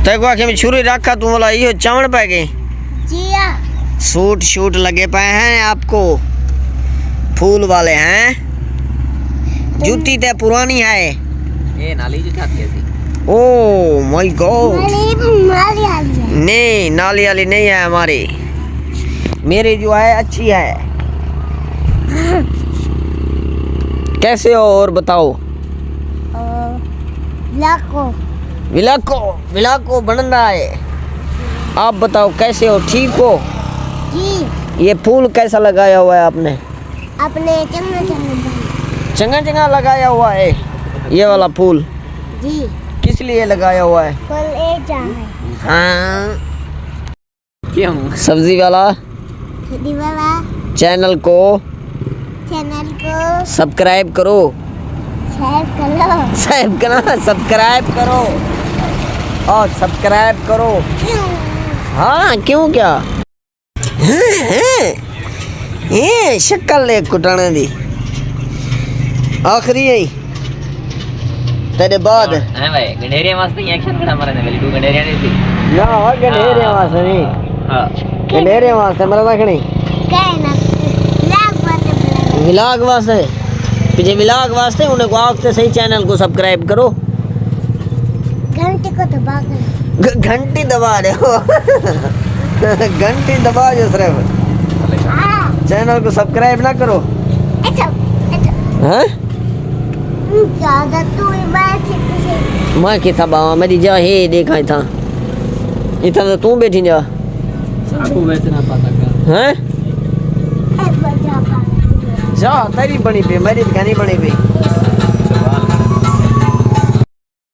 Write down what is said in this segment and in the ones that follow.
तेको आखे में छुरी रखा तू बोला यो चावड़ पै गए जिया सूट शूट लगे पाए हैं आपको फूल वाले हैं जूती ते पुरानी है ये नाली जो खाती है ओ माय गॉड नाली नहीं नाली वाली नहीं है हमारी मेरी जो है अच्छी है कैसे हो और बताओ लाको विलाको बन रहा है आप बताओ कैसे हो ठीक हो जी ये फूल कैसा लगाया हुआ है आपने अपने चंगा लगाया हुआ है ये वाला फूल जी किस लिए लगाया हुआ है फल ए जा है हाँ क्यों सब्जी वाला दीवाला चैनल को सब्सक्राइब करो सब्सक्राइब करो और सब्सक्राइब करो हाँ क्यों क्या ये शक्ल ले कुटाने दी आखिरी है तेरे बाद हां भाई गंडेरिया वास्ते एक्शन खड़ा मारे ने वेली 2 गंडेरिया नहीं थी ना गंडेरिया वास्ते नहीं हां गंडेरिया वास्ते मरा रखनी कहना विलाग वास्ते पीछे विलाग वास्ते उन्हें को आखते सही चैनल को सब्सक्राइब करो घंटे को दबा कर घंटी दबा रहे हो घंटी दबा जो सिर्फ चैनल को सब्सक्राइब ना करो हैं ज्यादा तू बैठ मैं किथा बावा मेरी जा हे देखा था इतना तो तू बैठी जा आपको वैसे ना पता कर हैं जा तेरी बनी पे मेरी कहनी बनी पे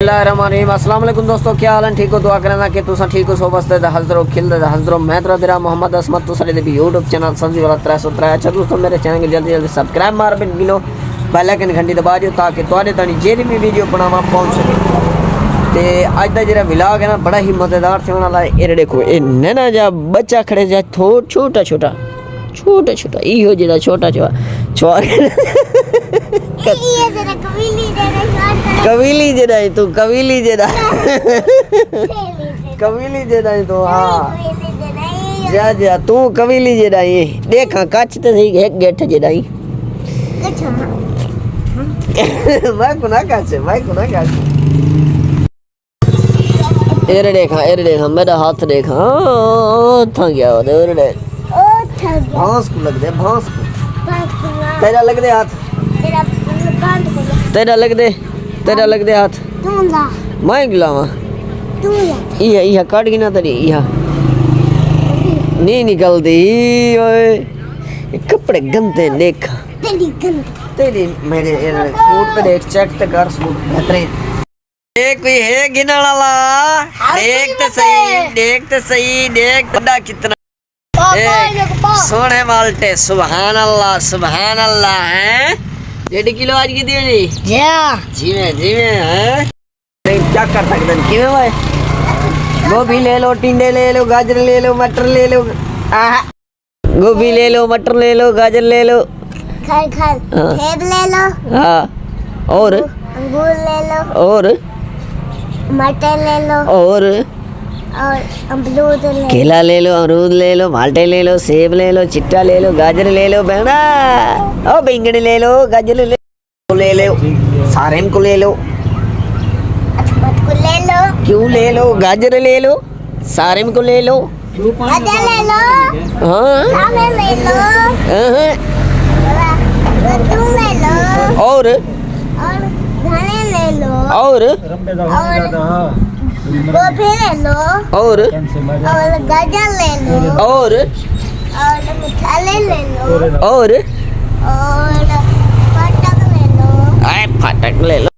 अस्सलाम वालेकुम दोस्तों क्या हाल है ठीक हो दुआ करना कि तुसा ठीक हो सो बसते हजरो खिलदे हजरो मैं तेरा मोहम्मद असमत तो सारे भी यूट्यूब चैनल समझी वाला 303 अच्छा दोस्तों मेरे चैनल को जल्दी जल्दी सब्सक्राइब मार बिन गिलो बेल आइकन घंटी दबा दियो ताकि तुहाडे ताणी जेरी भी वीडियो बनावा पहुंच सके ते आज दा जेरा व्लॉग है ना बड़ा ही मजेदार से होने वाला है ये देखो ये नैना जा बच्चा खड़े जा छोटा छोटा इहो जेड़ा छोटा कविली जेड़ा है तू कविली जेड़ा है तो हाँ जा तू कविली जेड़ा है देखा कच ते सही एक गेठ जेड़ा है मैं को ना एरे देखा मेरा हाथ देखा था गया और देख भांस को लग दे भांस को तेरा लग दे हाथ तेरा लग दे हाथ मैं गिलावा इहा काट गिना तरी इहा नहीं निकलती ओए कपड़े गंदे देख तेरी मेरे सूट पे देख चेक तो कर सूट बेहतरीन एक कोई है गिनने वाला देख तो सही देख बड़ा कितना सोने माल्टे सुभान अल्लाह हैं 1.5 किलो आज की दी जी में हैं क्या कर सकते हैं कि भाई गोभी ले लो टिंडे ले लो गाजर ले लो मटर ले लो गोभी ले लो मटर ले लो गाजर ले लो सेब ले लो हाँ और अंगूर ले लो और मटर ले लो और अमरूद ले लो केला ले लो अमरूद ले लो माल्टे ले लो सेब ले लो चिट्टा ले लो गाजर ले लो बहना ओ बैंगन ले लो गाजर ले लो सारे को ले लो ले लो क्यों ले लो गाजर ले लो सारे को ले लो गाजर ले लो हाँ ले लो कद्दू ले लो और धने ले लो और गोभी ले लो और गाजर ले लो और मसाले ले लो और फाटक ले लो फाटक ले लो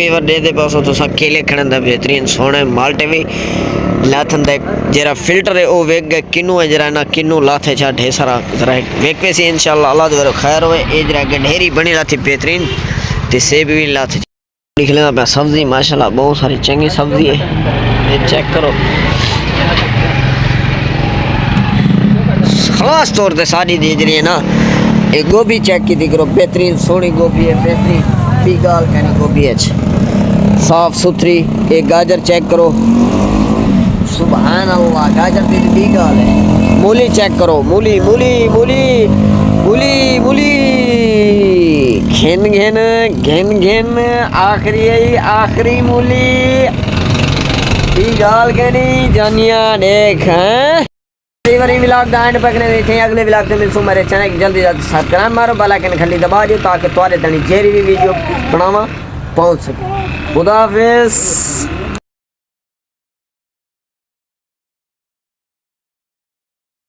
कई बार दे पासो तुसा केले खणन दा बेहतरीन सोने माल्टे भी लाथन दा जरा फिल्टर है ओ वेग गए किन्नू है जरा ना किन्नू लाथे छा ढेर सारा जरा वेग पे सी इंशाल्लाह अल्लाह दे खैर होए ए जरा गंढेरी बनी लाथी बेहतरीन ते सेब भी लाथे लिख लेना पे सब्जी माशाल्लाह बहुत सारी चंगी सब्जी है ये चेक करो खास तौर पे सारी दे रही है ना ये गोभी चेक की करो बेहतरीन सोनी गोभी है बेहतरीन भी गाल कहनी गोभी है साफ सुथरी एक गाजर चेक करो सुभान अल्लाह गाजर की भी गाल है मूली चेक करो मूली मूली मूली मूली मूली घिन घिन घिन घिन आखिरी मूली भी गाल कहनी जानिया देख हैं व्लॉग दा एंड पकने देखे अगले व्लॉग में मिलसूं मेरे चैनल की जल्दी जल्दी सब्सक्राइब मारो बेल आइकन घंटी दबा दियो ताकि तुम्हारे तनी जेरी भी वीडियो बनावा पहुंच सके खुदा हाफिज़।